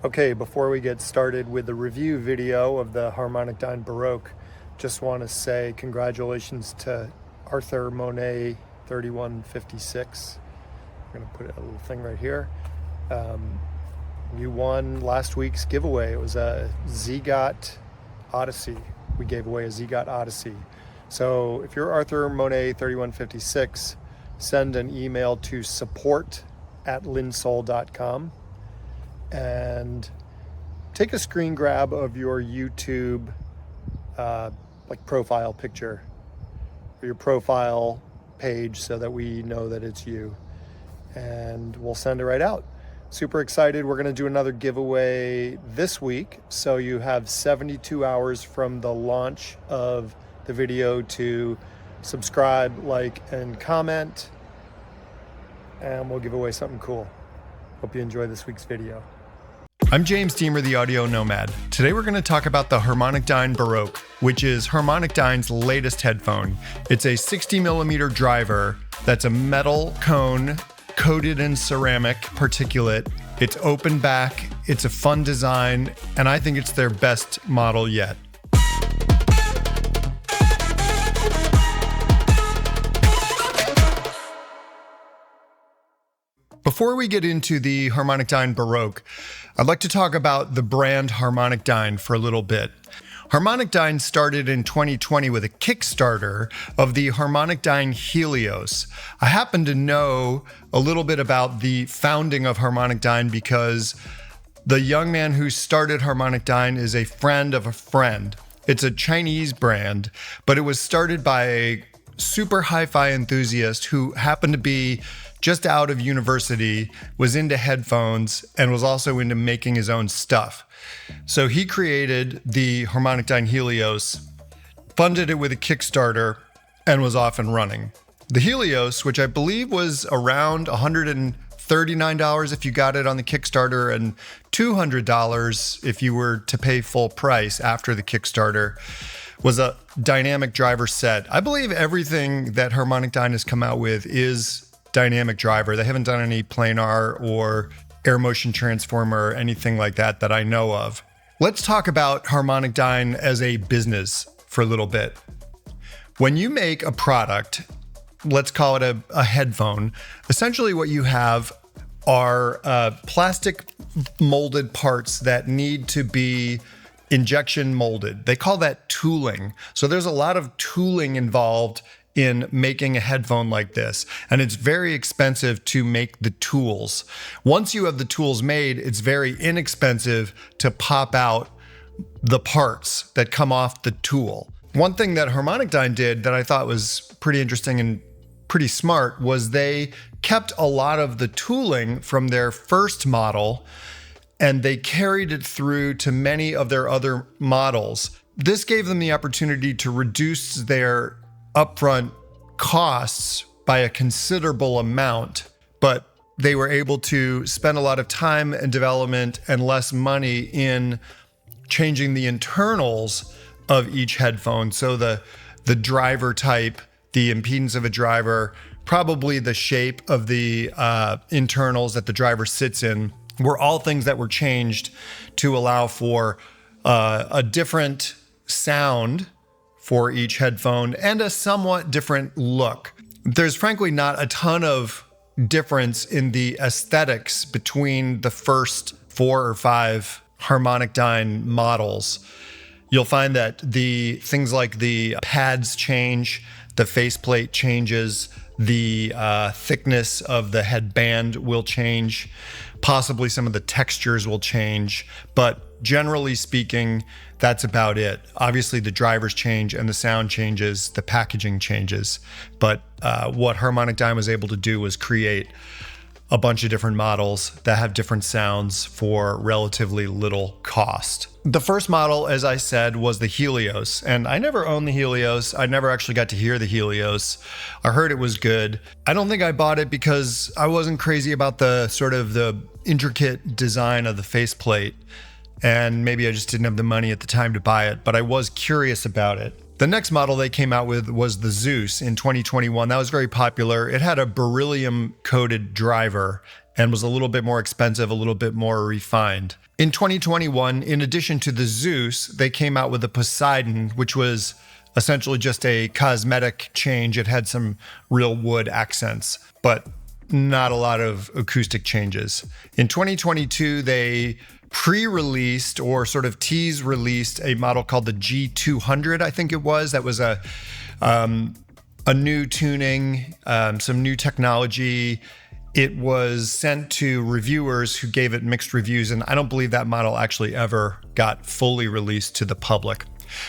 Okay, before we get started with the review video of the Harmonicdyne Baroque, just want to say congratulations to Arthur Monet 3156. I'm going to put a little thing right here. You won last week's giveaway. It was a ZGOT Odyssey. We gave away a ZGOT Odyssey. So if you're Arthur Monet 3156, send an email to support@linsoul.com and take a screen grab of your YouTube profile picture or your profile page so that we know that it's you, and we'll send it right out. Super excited. We're going to do another giveaway this week, so you have 72 hours from the launch of the video to subscribe, like, and comment, and we'll give away something cool. Hope you enjoy this week's video. I'm James Demer, the audio nomad. Today we're going to talk about the Harmonicdyne Baroque, which is Harmonicdyne's latest headphone. It's a 60mm driver that's a metal cone coated in ceramic particulate. It's open back, it's a fun design, and I think it's their best model yet. Before we get into the Harmonicdyne Baroque, I'd like to talk about the brand Harmonicdyne for a little bit. Harmonicdyne started in 2020 with a Kickstarter of the Harmonicdyne Helios. I happen to know a little bit about the founding of Harmonicdyne because the young man who started Harmonicdyne is a friend of a friend. It's a Chinese brand, but it was started by a super hi-fi enthusiast who happened to be just out of university, was into headphones, and was also into making his own stuff. So he created the Harmonicdyne Helios, funded it with a Kickstarter, and was off and running. The Helios, which I believe was around $139 if you got it on the Kickstarter, and $200 if you were to pay full price after the Kickstarter, was a dynamic driver set. I believe everything that Harmonicdyne has come out with is dynamic driver. They haven't done any planar or air motion transformer or anything like that that I know of. Let's talk about Harmonicdyne as a business for a little bit. When you make a product, let's call it a headphone, essentially what you have are plastic molded parts that need to be injection molded. They call that tooling. So there's a lot of tooling involved in making a headphone like this, and it's very expensive to make the tools. Once you have the tools made, it's very inexpensive to pop out the parts that come off the tool. One thing that Harmonicdyne did that I thought was pretty interesting and pretty smart was they kept a lot of the tooling from their first model and they carried it through to many of their other models. This gave them the opportunity to reduce their upfront costs by a considerable amount, but they were able to spend a lot of time and development and less money in changing the internals of each headphone. So the driver type, the impedance of a driver, probably the shape of the internals that the driver sits in, were all things that were changed to allow for a different sound for each headphone and a somewhat different look. There's frankly not a ton of difference in the aesthetics between the first 4 or 5 Harmonicdyne models. You'll find that the things like the pads change, the faceplate changes, the thickness of the headband will change, possibly some of the textures will change, but generally speaking, that's about it. Obviously, the drivers change and the sound changes, the packaging changes. But what Harmonicdyne was able to do was create a bunch of different models that have different sounds for relatively little cost. The first model, as I said, was the Helios, and I never owned the Helios. I never actually got to hear the Helios. I heard it was good. I don't think I bought it because I wasn't crazy about the sort of the intricate design of the faceplate, and maybe I just didn't have the money at the time to buy it, but I was curious about it. The next model they came out with was the Zeus in 2021. That was very popular. It had a beryllium coated driver and was a little bit more expensive, a little bit more refined. In 2021, in addition to the Zeus, they came out with the Poseidon, which was essentially just a cosmetic change. It had some real wood accents, but not a lot of acoustic changes. In 2022, they pre-released or sort of tease released a model called the G200, I think it was. That was a new tuning, some new technology. It was sent to reviewers who gave it mixed reviews, and I don't believe that model actually ever got fully released to the public.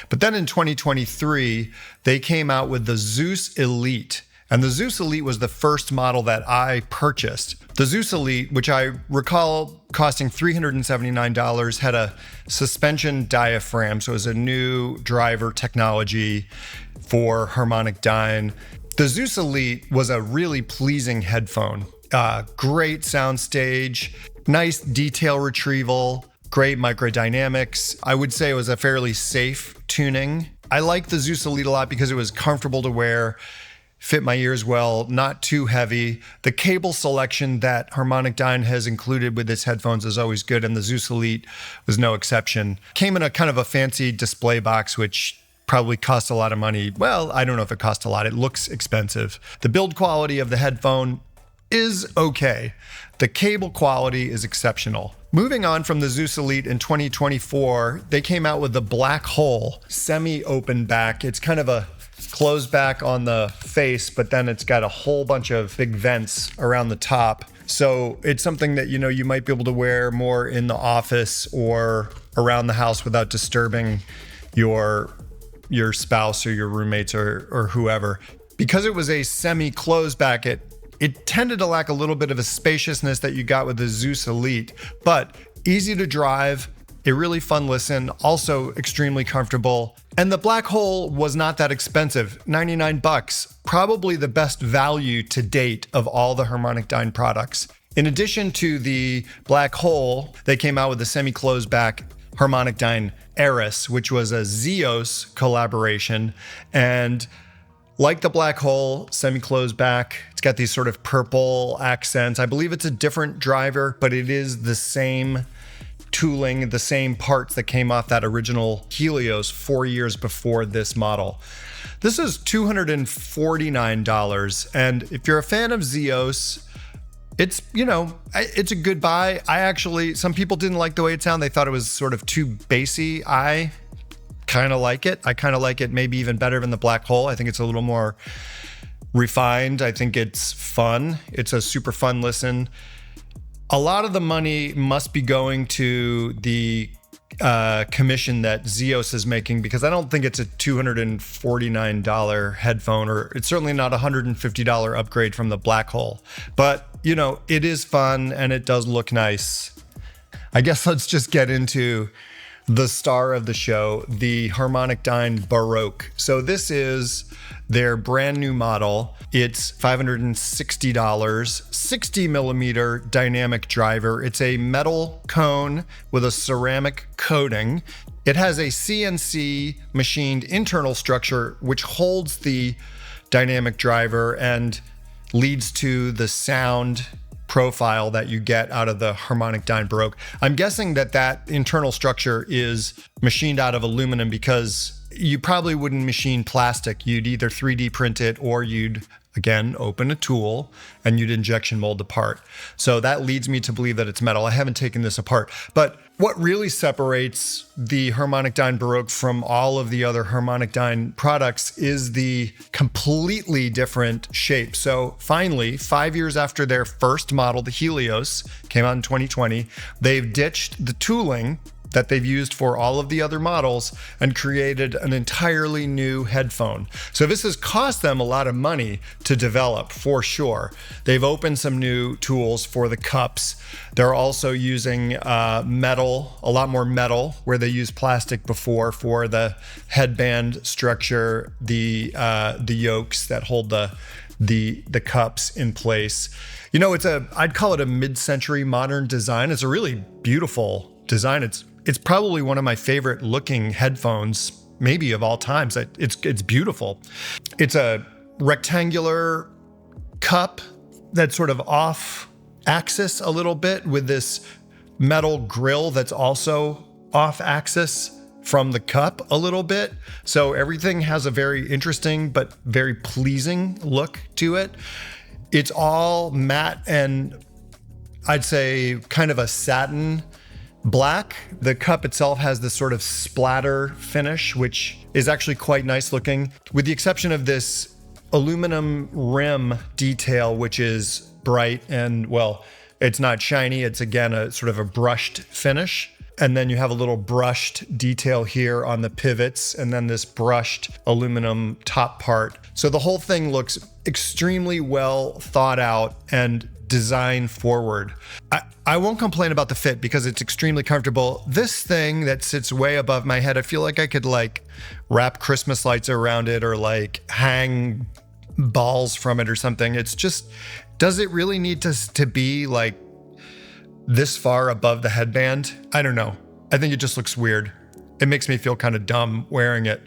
But then in 2023, they came out with the Zeus Elite. And the Zeus Elite was the first model that I purchased. The Zeus Elite, which I recall costing $379, had a suspension diaphragm. So it was a new driver technology for Harmonicdyne. The Zeus Elite was a really pleasing headphone. Great sound stage, nice detail retrieval, great microdynamics. I would say it was a fairly safe tuning. I like the Zeus Elite a lot because it was comfortable to wear, fit my ears well, not too heavy. The cable selection that Harmonicdyne has included with its headphones is always good, and the Zeus Elite was no exception. Came in a kind of a fancy display box, which probably cost a lot of money. Well, I don't know if it cost a lot. It looks expensive. The build quality of the headphone is okay. The cable quality is exceptional. Moving on from the Zeus Elite in 2024, they came out with the Black Hole semi-open back. It's kind of a closed back on the face, but then it's got a whole bunch of big vents around the top. So it's something that, you might be able to wear more in the office or around the house without disturbing your spouse or your roommates or whoever. Because it was a semi-closed back, it tended to lack a little bit of a spaciousness that you got with the Zeus Elite, but easy to drive, a really fun listen, also extremely comfortable. And the Black Hole was not that expensive, $99, probably the best value to date of all the Harmonicdyne products. In addition to the Black Hole, they came out with the semi-closed back Harmonicdyne Eris, which was a Zeus collaboration. And like the Black Hole, semi-closed back, it's got these sort of purple accents. I believe it's a different driver, but it is the same tooling, the same parts that came off that original Helios 4 years before this model. This is $249, and if you're a fan of Zeus, it's a good buy. Some people didn't like the way it sounded. They thought it was sort of too bassy. I kind of like it. I kind of like it maybe even better than the Black Hole. I think it's a little more refined. I think it's fun. It's a super fun listen. A lot of the money must be going to the commission that Zeus is making, because I don't think it's a $249 headphone, or it's certainly not a $150 upgrade from the Black Hole. But, it is fun and it does look nice. I guess let's just get into the star of the show, the Harmonicdyne Baroque. So this is their brand new model. It's $560, 60 millimeter dynamic driver. It's a metal cone with a ceramic coating. It has a CNC machined internal structure, which holds the dynamic driver and leads to the sound profile that you get out of the Harmonicdyne Baroque. I'm guessing that internal structure is machined out of aluminum, because you probably wouldn't machine plastic. You'd either 3D print it, or you'd, again, open a tool and you'd injection mold the part. So that leads me to believe that it's metal. I haven't taken this apart. But what really separates the Harmonicdyne Baroque from all of the other Harmonicdyne products is the completely different shape. So finally, 5 years after their first model, the Helios, came out in 2020, they've ditched the tooling that they've used for all of the other models and created an entirely new headphone. So this has cost them a lot of money to develop, for sure. They've opened some new tools for the cups. They're also using metal, a lot more metal, where they used plastic before for the headband structure, the yokes that hold the cups in place. I'd call it a mid-century modern design. It's a really beautiful design. It's probably one of my favorite looking headphones, maybe of all times. It's beautiful. It's a rectangular cup that's sort of off axis a little bit with this metal grill that's also off axis from the cup a little bit. So everything has a very interesting but very pleasing look to it. It's all matte and I'd say kind of a satin black. The cup itself has this sort of splatter finish, which is actually quite nice looking, with the exception of this aluminum rim detail, which is bright and, well, it's not shiny. It's again a sort of a brushed finish. And then you have a little brushed detail here on the pivots and then this brushed aluminum top part. So the whole thing looks extremely well thought out and design forward. I won't complain about the fit because it's extremely comfortable. This thing that sits way above my head, I feel like I could like wrap Christmas lights around it or like hang balls from it or something. It's just, does it really need to be like this far above the headband? I don't know. I think it just looks weird. It makes me feel kind of dumb wearing it.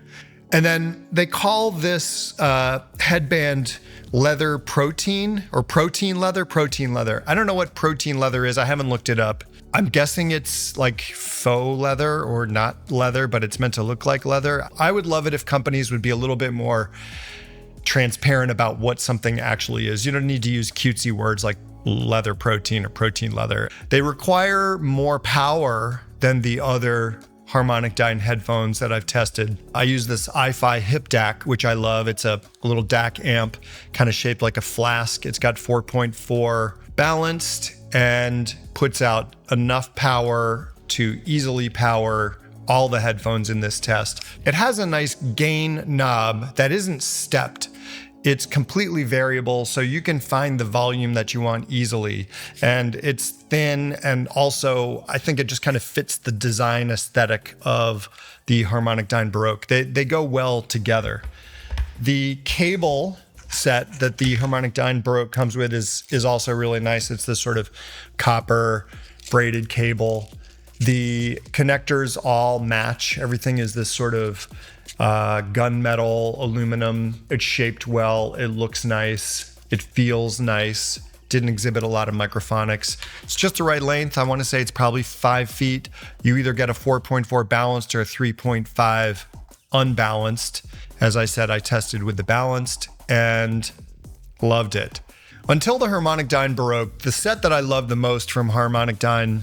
And then they call this headband leather protein or protein leather. I don't know what protein leather is. I haven't looked it up. I'm guessing it's like faux leather or not leather, but it's meant to look like leather. I would love it if companies would be a little bit more transparent about what something actually is. You don't need to use cutesy words like leather protein or protein leather. They require more power than the other Harmonicdyne headphones that I've tested. I use this ifi hipdac, which I love. It's a little DAC amp, kind of shaped like a flask. It's got 4.4 balanced and puts out enough power to easily power all the headphones in this test. It has a nice gain knob that isn't stepped. It's completely variable, so you can find the volume that you want easily. And it's thin, and also I think it just kind of fits the design aesthetic of the Harmonicdyne Baroque. They go well together. The cable set that the Harmonicdyne Baroque comes with is also really nice. It's this sort of copper braided cable. The connectors all match. Everything is this sort of gunmetal aluminum. It's shaped well. It looks nice. It feels nice. Didn't exhibit a lot of microphonics. It's just the right length. I want to say it's probably 5 feet. You either get a 4.4 balanced or a 3.5 unbalanced. As I said, I tested with the balanced and loved it. Until the Harmonicdyne Baroque, the set that I loved the most from Harmonicdyne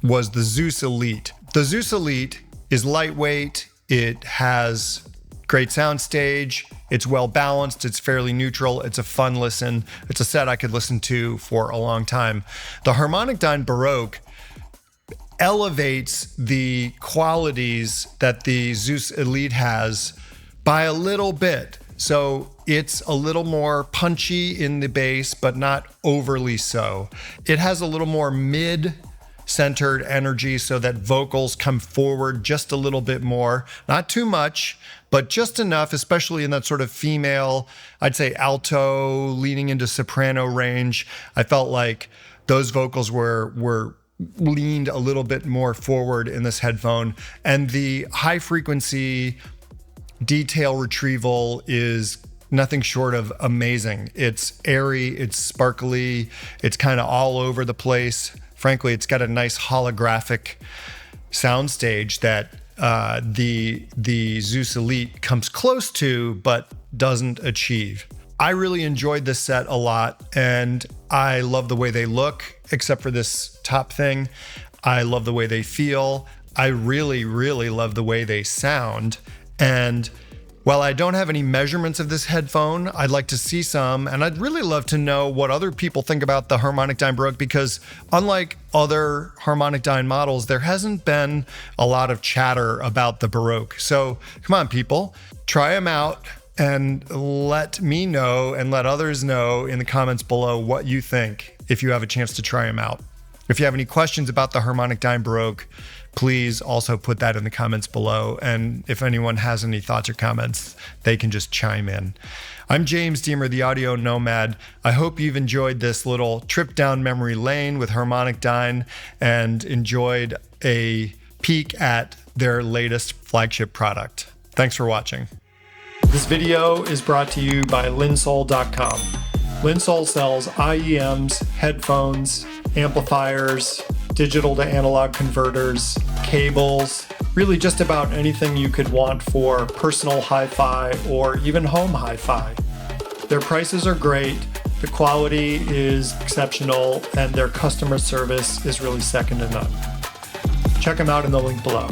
was the Zeus Elite. The Zeus Elite is lightweight. It has great sound stage. It's well balanced. It's fairly neutral. It's a fun listen. It's a set I could listen to for a long time. The Harmonicdyne Baroque elevates the qualities that the Zeus Elite has by a little bit. So it's a little more punchy in the bass, but not overly so. It has a little more mid-centered energy so that vocals come forward just a little bit more. Not too much, but just enough, especially in that sort of female, I'd say alto, leaning into soprano range. I felt like those vocals were leaned a little bit more forward in this headphone. And the high frequency detail retrieval is nothing short of amazing. It's airy, it's sparkly, it's kind of all over the place. Frankly, it's got a nice holographic soundstage that the Zeus Elite comes close to, but doesn't achieve. I really enjoyed this set a lot, and I love the way they look, except for this top thing. I love the way they feel. I really, really love the way they sound. And while I don't have any measurements of this headphone, I'd like to see some, and I'd really love to know what other people think about the Harmonicdyne Baroque, because unlike other Harmonicdyne models, there hasn't been a lot of chatter about the Baroque. So come on, people, try them out and let me know and let others know in the comments below what you think if you have a chance to try them out. If you have any questions about the Harmonicdyne Baroque, please also put that in the comments below. And if anyone has any thoughts or comments, they can just chime in. I'm James Demer, the Audio Nomad. I hope you've enjoyed this little trip down memory lane with Harmonicdyne and enjoyed a peek at their latest flagship product. Thanks for watching. This video is brought to you by Linsoul.com. Linsoul sells IEMs, headphones, amplifiers, digital to analog converters, cables, really just about anything you could want for personal hi-fi or even home hi-fi. Their prices are great, the quality is exceptional, and their customer service is really second to none. Check them out in the link below.